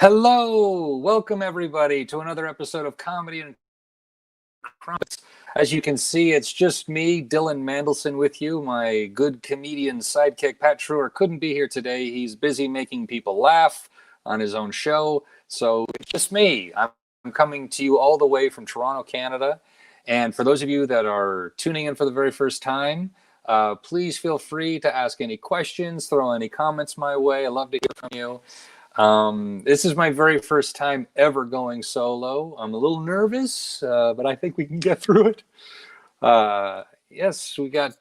Hello, welcome everybody to another episode of Comedy and Crumpets. As you can see, it's just me, Dylan Mandlsohn, with you. My good comedian sidekick, Pat Treuer, couldn't be here today. He's busy making people laugh on his own show, so it's just me. I'm coming to you all the way from Toronto, Canada. And for those of you that are tuning in for the very first time, please feel free to ask any questions, throw any comments my way. I love to hear from you. This is my very first time ever going solo. I'm a little nervous, but I think we can get through it. Yes, we got,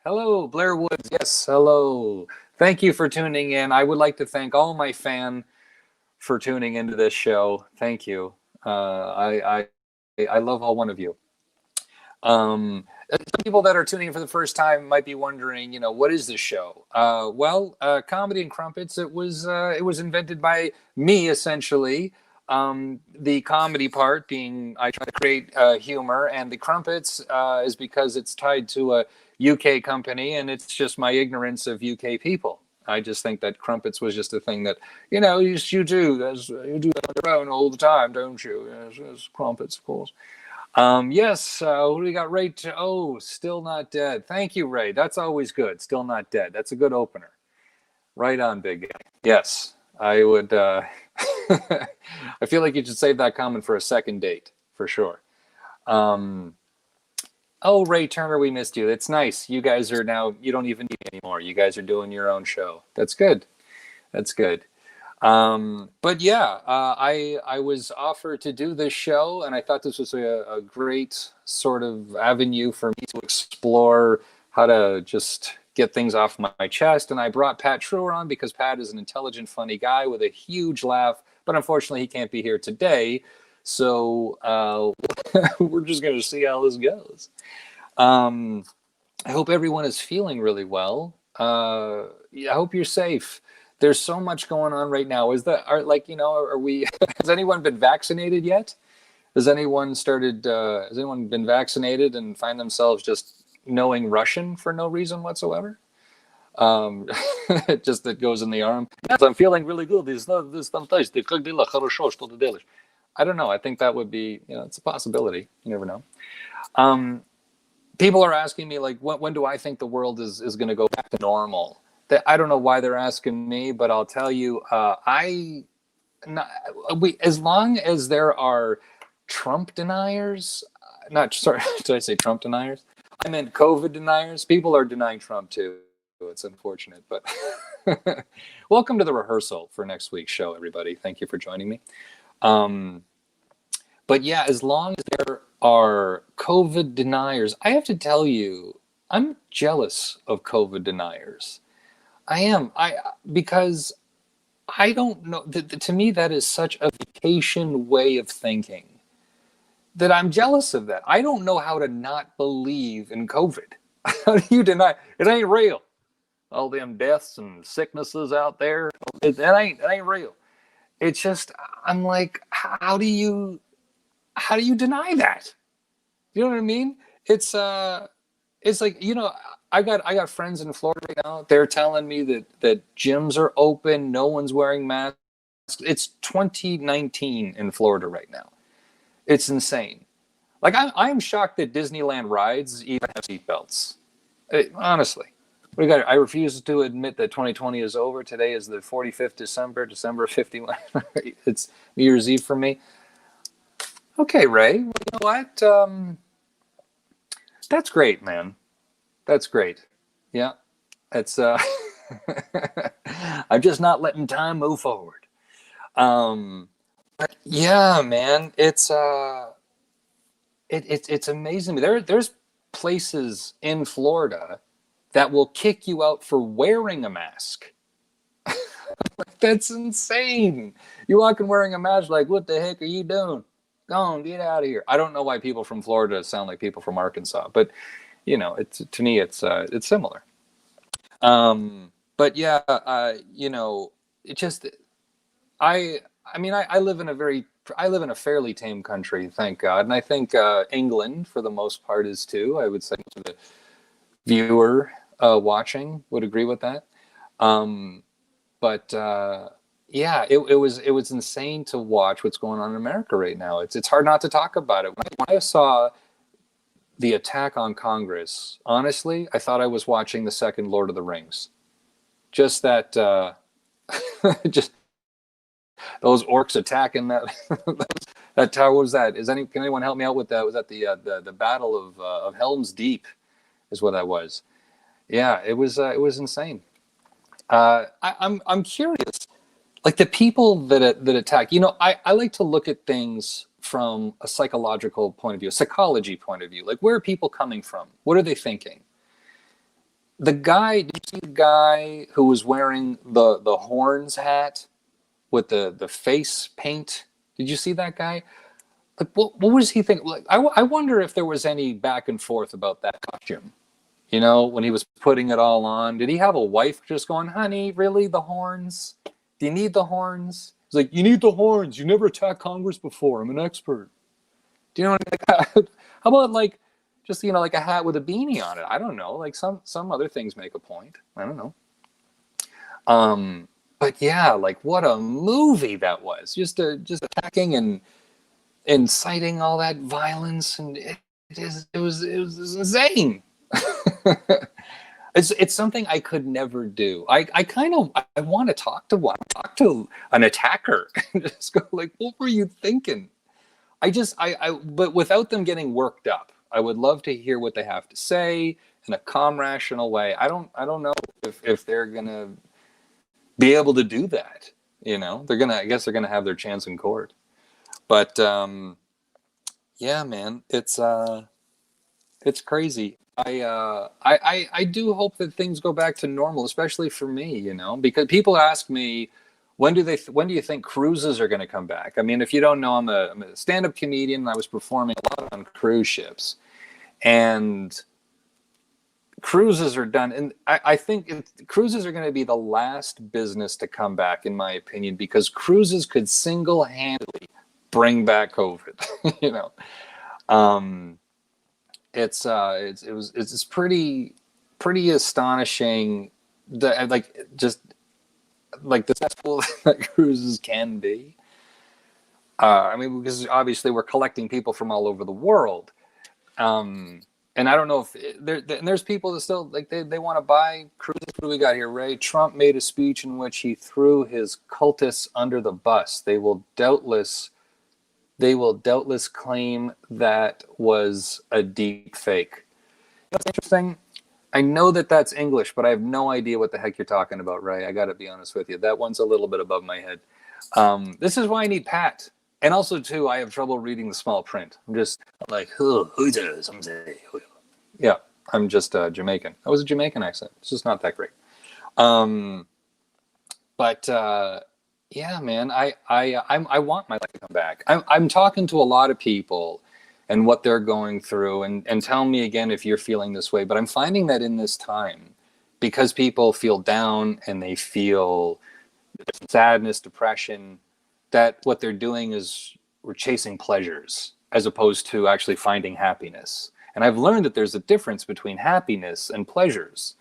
hello, Blair Woods. Yes, hello. Thank you for tuning in. I would like to thank all my fan for tuning into this show. Thank you. I love all one of you. Some people that are tuning in for the first time might be wondering, what is this show? Comedy and Crumpets. It was invented by me essentially. The comedy part being I try to create humor, and the Crumpets is because it's tied to a UK company, and it's just my ignorance of UK people. I just think that Crumpets was just a thing that you do. You do that on your own all the time, don't you? Yes, Crumpets, of course. Yes, who do we got? Ray? Oh, Still Not Dead. Thank you, Ray. That's always good. Still Not Dead. That's a good opener. Right on, big guy. Yes, I would. I feel like you should save that comment for a second date, for sure. Oh, Ray Turner, we missed you. It's nice. You guys are now, you don't even need me anymore. You guys are doing your own show. That's good. That's good. But yeah, I was offered to do this show, and I thought this was a great sort of avenue for me to explore how to just get things off my chest. And I brought Pat Treuer on because Pat is an intelligent, funny guy with a huge laugh, but unfortunately he can't be here today. So we're just going to see how this goes. I hope everyone is feeling really well. Yeah, I hope you're safe. There's so much going on right now. Are we, has anyone been vaccinated yet? Has anyone been vaccinated and find themselves just knowing Russian for no reason whatsoever? Just that goes in the arm. Yes, I'm feeling really good. This fantastic. I don't know. I think that would be, it's a possibility. You never know. People are asking me, like, when do I think the world is going to go back to normal? I don't know why they're asking me, but I'll tell you, as long as there are Trump deniers, did I say Trump deniers? I meant COVID deniers. People are denying Trump too. It's unfortunate, but welcome to the rehearsal for next week's show, everybody. Thank you for joining me. But yeah, as long as there are COVID deniers, I have to tell you, I'm jealous of COVID deniers. I am. Because I don't know. To me, that is such a vacation way of thinking that I'm jealous of that. I don't know how to not believe in COVID. How do you deny it? Ain't real. All them deaths and sicknesses out there. It ain't real. It's just I'm like, how do you deny that? You know what I mean? It's like, I got friends in Florida right now. They're telling me that gyms are open, no one's wearing masks. It's 2019 in Florida right now. It's insane. Like I'm shocked that Disneyland rides even have seatbelts. Honestly, I refuse to admit that 2020 is over. Today is the 45th December 51. It's New Year's Eve for me. Okay, Ray. Well, you know what? That's great, man. That's great. Yeah. It's I'm just not letting time move forward. But yeah, man, it's amazing. There's places in Florida that will kick you out for wearing a mask. That's insane. You walking wearing a mask, like, what the heck are you doing? Go on, get out of here. I don't know why people from Florida sound like people from Arkansas, but to me, it's similar. But yeah, it just, I live in a fairly tame country, thank God. And I think, England for the most part is too. I would say the viewer, watching would agree with that. But yeah, it was insane to watch what's going on in America right now. It's hard not to talk about it. When I saw the attack on Congress, honestly, I thought I was watching the second Lord of the Rings. Just that, just those orcs attacking that that tower. What was that? Can anyone help me out with that? Was that the Battle of Helm's Deep? Is what that was. Yeah, it was insane. I'm curious, like the people that attack. I like to look at things from a psychological point of view, a psychology point of view. Like, where are people coming from? What are they thinking? Did you see the guy who was wearing the horns hat with the face paint? Did you see that guy? Like, what was he thinking? Like, I wonder if there was any back and forth about that costume. When he was putting it all on, did he have a wife just going, "Honey, really, the horns? Do you need the horns?" He's like, "You need the horns. You never attacked Congress before. I'm an expert." Do you know what I mean? How about like just like a hat with a beanie on it? I don't know. Like some other things make a point. I don't know. But yeah, like what a movie that was. Just attacking and inciting all that violence, and it was insane. It's something I could never do. I kind of I want to talk to an attacker and just go like, what were you thinking? But without them getting worked up, I would love to hear what they have to say in a calm, rational way. I don't know if they're gonna be able to do that. I guess they're gonna have their chance in court. But yeah, man, it's crazy. I do hope that things go back to normal, especially for me, because people ask me, when do you think cruises are going to come back? I mean, if you don't know, I'm a stand-up comedian, and I was performing a lot on cruise ships, and cruises are done. And I think cruises are going to be the last business to come back, in my opinion, because cruises could single-handedly bring back COVID, Um, it's pretty astonishing that like the successful that cruises can be. I mean, because obviously we're collecting people from all over the world, and I don't know if there's people that still like they want to buy cruises. What do we got here, Ray? Trump made a speech in which he threw his cultists under the bus. They will doubtless claim that was a deep fake. That's interesting. I know that that's English, but I have no idea what the heck you're talking about, Ray. I got to be honest with you. That one's a little bit above my head. This is why I need Pat. And also, too, I have trouble reading the small print. I'm just like, yeah, I'm just Jamaican. That was a Jamaican accent. It's just not that great. But yeah, man, I want my life to come back. I'm talking to a lot of people and what they're going through, and tell me again if you're feeling this way. But I'm finding that in this time, because people feel down and they feel sadness, depression, that what they're doing is we're chasing pleasures as opposed to actually finding happiness. And I've learned that there's a difference between happiness and pleasures.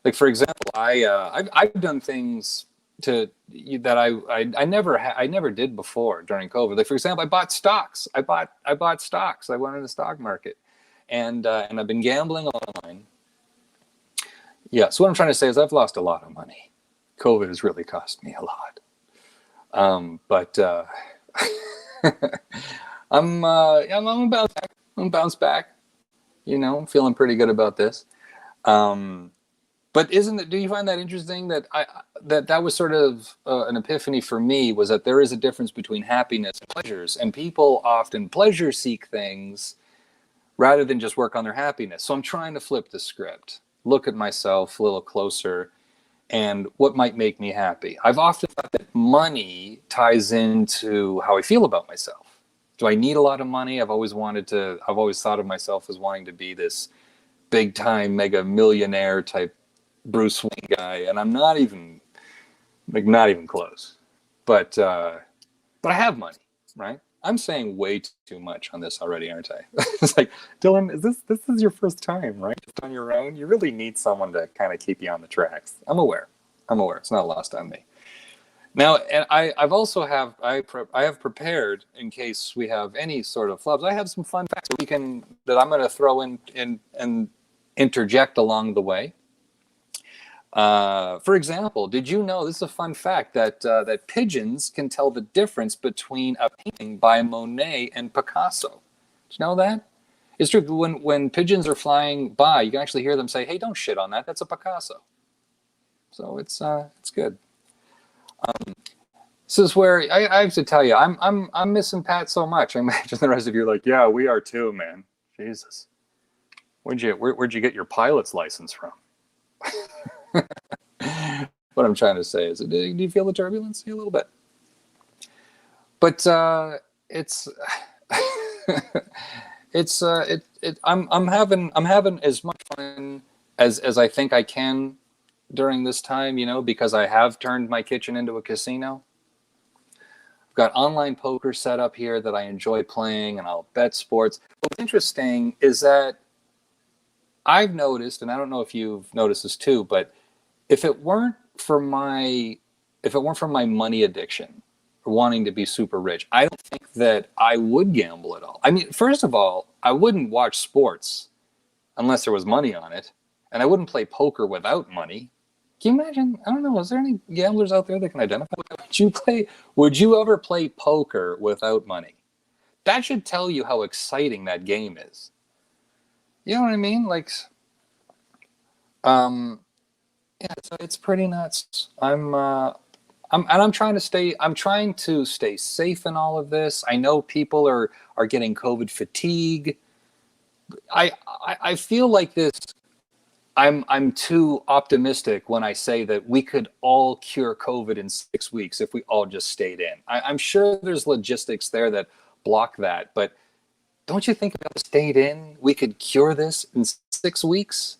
Like, for example, I've done things that I never did before during COVID. Like, for example, I bought stocks. I bought stocks. I went in the stock market, and I've been gambling online. Yeah. So what I'm trying to say is I've lost a lot of money. COVID has really cost me a lot. But I'm gonna bounce back. I'm gonna bounce back. I'm feeling pretty good about this. But do you find that interesting that that was sort of an epiphany for me, was that there is a difference between happiness and pleasures, and people often pleasure seek things rather than just work on their happiness. So I'm trying to flip the script, look at myself a little closer, and what might make me happy. I've often thought that money ties into how I feel about myself. Do I need a lot of money? I've always thought of myself as wanting to be this big time mega millionaire type Bruce Wayne guy, and I'm not even close. But I have money, right? I'm saying way too much on this already, aren't I? It's like, Dylan, this is your first time, right? Just on your own. You really need someone to kind of keep you on the tracks. I'm aware. It's not lost on me. Now, and I've also I have prepared in case we have any sort of flubs. I have some fun facts that I'm going to throw in and interject along the way. For example, did you know, this is a fun fact, that pigeons can tell the difference between a painting by Monet and Picasso? Did you know that? It's true. When pigeons are flying by, you can actually hear them say, "Hey, don't shit on that. That's a Picasso." So it's good. This is where I have to tell you, I'm missing Pat so much. I imagine the rest of you are like, "Yeah, we are too, man. Jesus, where'd you get your pilot's license from?" What I'm trying to say is, do you feel the turbulence? A little bit, but it's I'm having as much fun as I think I can during this time, because I have turned my kitchen into a casino. I've got online poker set up here that I enjoy playing, and I'll bet sports. What's interesting is that I've noticed, and I don't know if you've noticed this too, but if it weren't for my money addiction or wanting to be super rich, I don't think that I would gamble at all. I mean, first of all, I wouldn't watch sports unless there was money on it, and I wouldn't play poker without money. Can you imagine? I don't know. Is there any gamblers out there that can identify? Would you ever play poker without money? That should tell you how exciting that game is. You know what I mean? Like, yeah, it's pretty nuts. I'm trying to stay safe in all of this. I know people are getting COVID fatigue. I feel like this. I'm too optimistic when I say that we could all cure COVID in 6 weeks if we all just stayed in. I'm sure there's logistics there that block that, but don't you think if we stayed in, we could cure this in 6 weeks?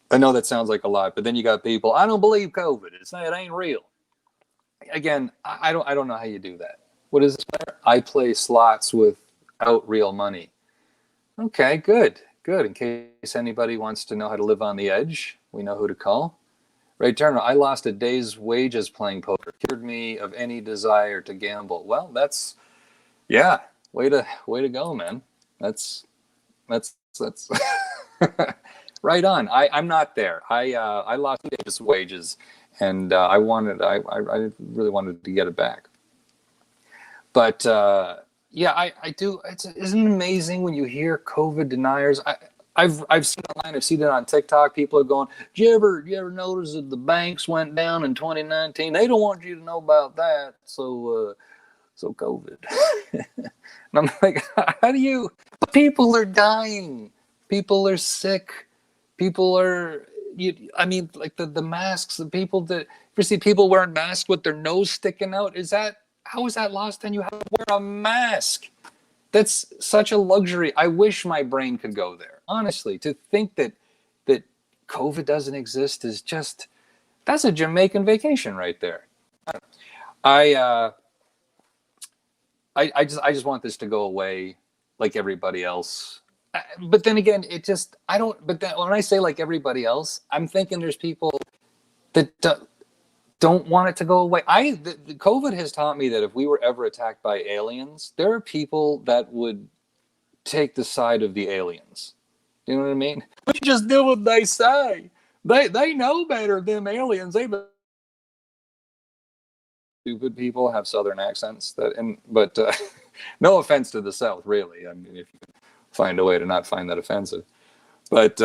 I know that sounds like a lot, but then you got people, "I don't believe COVID. It ain't real." Again, I don't know how you do that. What is this matter? I play slots without real money. Okay, good. In case anybody wants to know how to live on the edge, we know who to call. Ray Turner, "I lost a day's wages playing poker. Cured me of any desire to gamble." Well, that's, yeah, way to go, man. That's right on. I'm not there. I lost a day's wages, and I really wanted to get it back. But yeah, I do. Isn't it amazing when you hear COVID deniers? I've seen it online. I've seen it on TikTok. People are going, "Do you ever notice that the banks went down in 2019? They don't want you to know about that." So COVID. And I'm like, how do you? People are dying. People are sick. People are. I mean, like the masks. The people that you see people wearing masks with their nose sticking out. How is that lost on you? How to wear a mask? That's such a luxury. I wish my brain could go there. Honestly, to think that COVID doesn't exist is that's a Jamaican vacation right there. I just want this to go away like everybody else. But then again, I don't. But then when I say like everybody else, I'm thinking there's people that don't want it to go away. The COVID has taught me that if we were ever attacked by aliens, there are people that would take the side of the aliens. You know what I mean? We just do what they say. They know better than aliens. Stupid people have southern accents but no offense to the South, really. I mean, if you can find a way to not find that offensive, but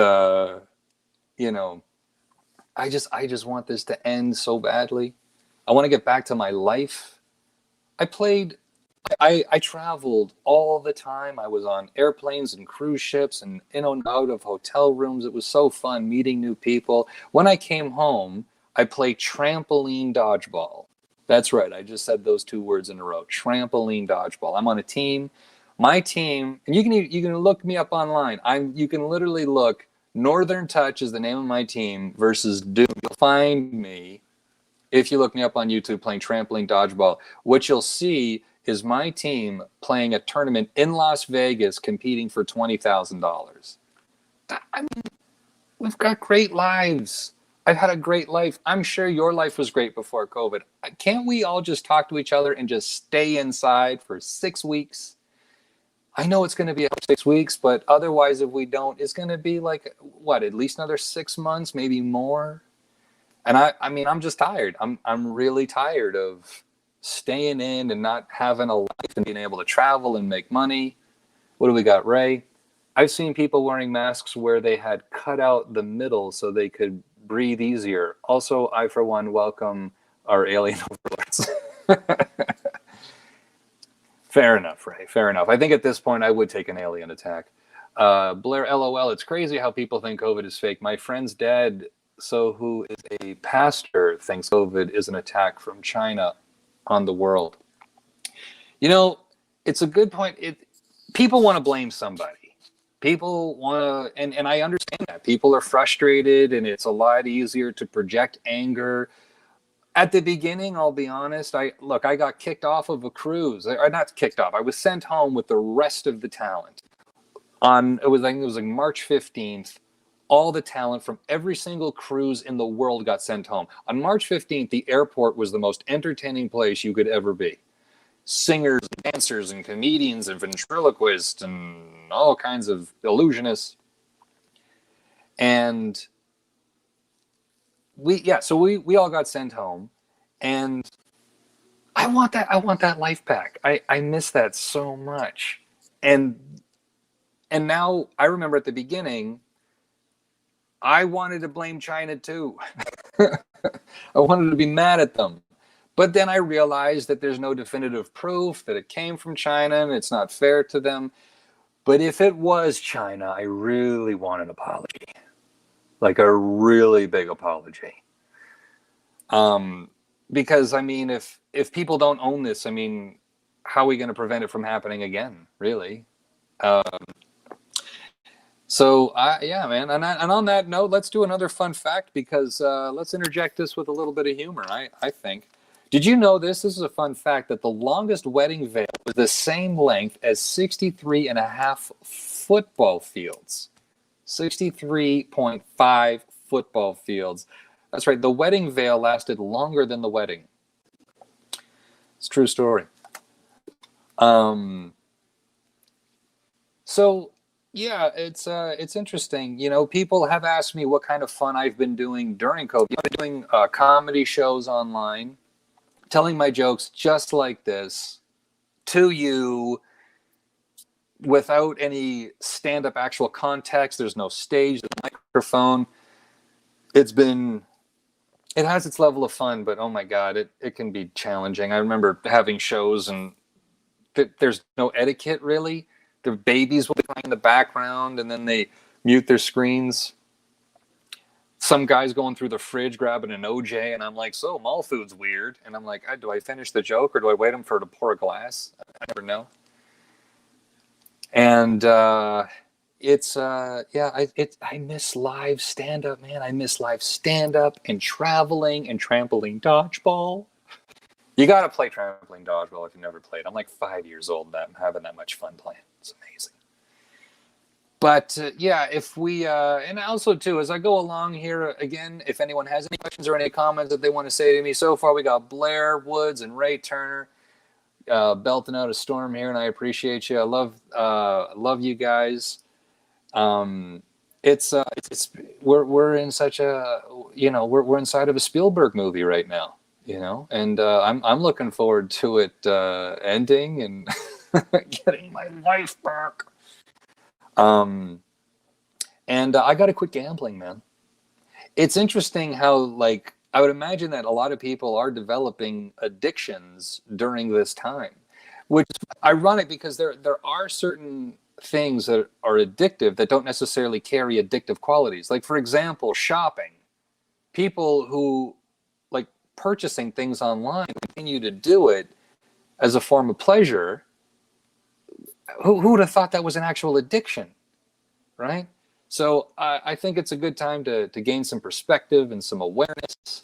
I just want this to end so badly. I want to get back to my life. I traveled all the time. I was on airplanes and cruise ships and in and out of hotel rooms. It was so fun meeting new people. When I came home, I played trampoline dodgeball. That's right. I just said those two words in a row. Trampoline dodgeball. I'm on a team. My team, and you can look me up online. You can literally look. Northern Touch is the name of my team versus Doom. You'll find me if you look me up on YouTube playing trampoline dodgeball. What you'll see is my team playing a tournament in Las Vegas competing for $20,000. I mean, we've got great lives. I've had a great life. I'm sure your life was great before COVID. Can't we all just talk to each other and just stay inside for 6 weeks? I know it's going to be 6 weeks, but otherwise, if we don't, it's going to be like, what, at least another 6 months, maybe more. And I mean, I'm just tired. I'm really tired of staying in and not having a life and being able to travel and make money. What do we got, Ray? I've seen people wearing masks where they had cut out the middle so they could breathe easier. Also, I, for one, welcome our alien overlords. Fair enough, Ray. Fair enough. I think at this point I would take an alien attack. Blair, LOL. It's crazy how people think COVID is fake. My friend's dad, who is a pastor, thinks COVID is an attack from China on the world. You know, it's a good point. People want to blame somebody. People want to, and I understand that. People are frustrated, and it's a lot easier to project anger. At the beginning, I'll be honest, I got kicked off of a cruise. Or not kicked off. I was sent home with the rest of the talent. It was like March 15th. All the talent from every single cruise in the world got sent home. On March 15th, the airport was the most entertaining place you could ever be. Singers, and dancers, and comedians, and ventriloquists, and all kinds of illusionists. And we all got sent home, and I want that life back. I miss that so much. And now I remember at the beginning, I wanted to blame China too. I wanted to be mad at them. But then I realized that there's no definitive proof that it came from China and it's not fair to them. But if it was China, I really want an apology. Like a really big apology. Because I mean, if people don't own this, I mean, how are we going to prevent it from happening again, really? Yeah, man. And on that note, let's do another fun fact, because let's interject this with a little bit of humor, I think. Did you know this? This is a fun fact, that the longest wedding veil was the same length as 63 and a half football fields. 63.5 football fields. That's right. The wedding veil lasted longer than the wedding. It's a true story. So yeah, it's interesting. You know, people have asked me what kind of fun I've been doing during COVID. I've been doing comedy shows online, telling my jokes just like this to you without any stand-up actual context. There's no stage, there's no microphone. It has its level of fun, but oh my God, it can be challenging. I remember having shows and there's no etiquette really. The babies will be playing in the background and then they mute their screens. Some guy's going through the fridge grabbing an OJ, and I'm like, so mall food's weird. And I'm like, do I finish the joke or do I wait for to pour a glass? I never know. And I miss live stand-up, man. I miss live stand-up and traveling and trampoline dodgeball. You got to play trampoline dodgeball if you've never played. I'm like 5 years old and I'm having that much fun playing. It's amazing. But if we, and also too, as I go along here, again, if anyone has any questions or any comments that they want to say to me, so far we got Blair Woods and Ray Turner belting out a storm here, and I appreciate you. I love you guys. We're in such a, we're inside of a Spielberg movie right now, and I'm looking forward to it ending and getting my life back. And I got to quit gambling, man. It's interesting how, like, I would imagine that a lot of people are developing addictions during this time, which is ironic because there are certain things that are addictive that don't necessarily carry addictive qualities. Like, for example, shopping. People who like purchasing things online continue to do it as a form of pleasure. Who would have thought that was an actual addiction, right? So I think it's a good time to gain some perspective and some awareness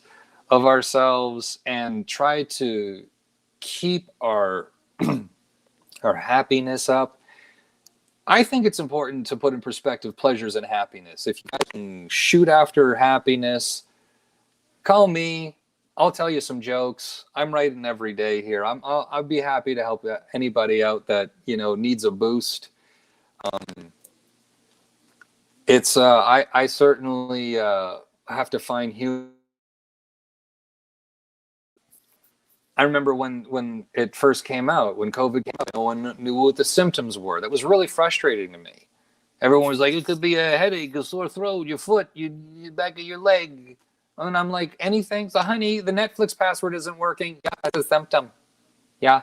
of ourselves and try to keep our our happiness up. I think it's important to put in perspective pleasures and happiness. If you can shoot after happiness, call me. I'll tell you some jokes. I'm writing every day here. I'll be happy to help anybody out that, needs a boost. It's I certainly have to find humor. I remember when it first came out, when COVID came out, no one knew what the symptoms were. That was really frustrating to me. Everyone was like, it could be a headache, a sore throat, your foot, your back of your leg. And I'm like, anything? So, honey, the Netflix password isn't working. Yeah, that's a symptom. Yeah.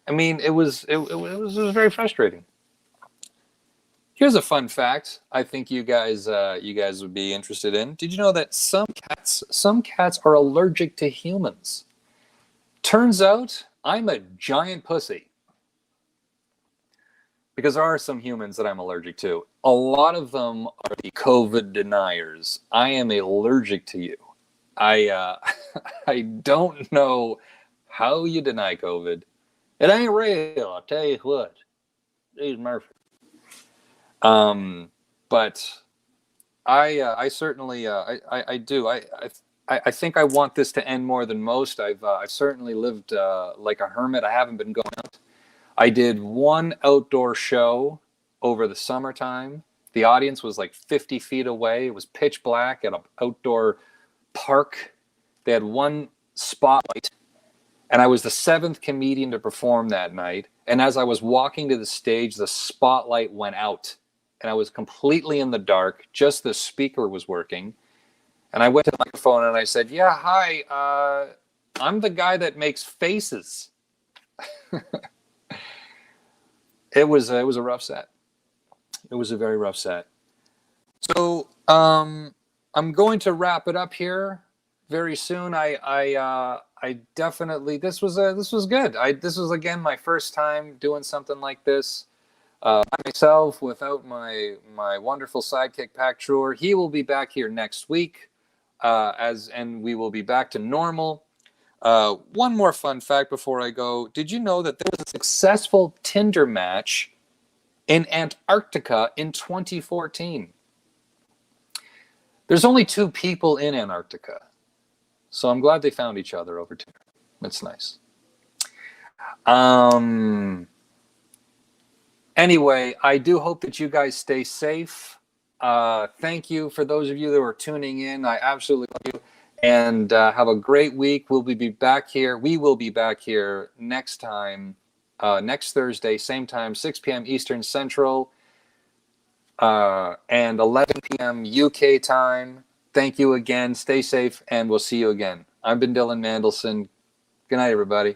I mean, it was very frustrating. Here's a fun fact. I think you guys would be interested in. Did you know that some cats are allergic to humans? Turns out I'm a giant pussy because there are some humans that I'm allergic to. A lot of them are the COVID deniers. I am allergic to you. I I don't know how you deny COVID. It ain't real, I'll tell you what. Jeez Murphy. But I certainly I do I think I want this to end more than most. I've certainly lived like a hermit. I haven't been going out. I did one outdoor show over the summertime. The audience was like 50 feet away. It was pitch black at an outdoor park. They had one spotlight, and I was the seventh comedian to perform that night. And as I was walking to the stage, the spotlight went out, and I was completely in the dark. Just the speaker was working. And I went to the microphone and I said, yeah, hi, I'm the guy that makes faces. It was a rough set. It was a very rough set. So I'm going to wrap it up here very soon. I definitely, this was good. This was again my first time doing something like this. Myself, without my wonderful sidekick Pac Treuer. He will be back here next week, and we will be back to normal. One more fun fact before I go. Did you know that there was a successful Tinder match in Antarctica in 2014? There's only 2 people in Antarctica, so I'm glad they found each other over Tinder. That's nice. Anyway, I do hope that you guys stay safe. Thank you for those of you that were tuning in. I absolutely love you. And have a great week. We will be back here next time, next Thursday, same time, 6 p.m. Eastern Central, and 11 p.m. UK time. Thank you again. Stay safe, and we'll see you again. I've been Dylan Mandlsohn. Good night, everybody.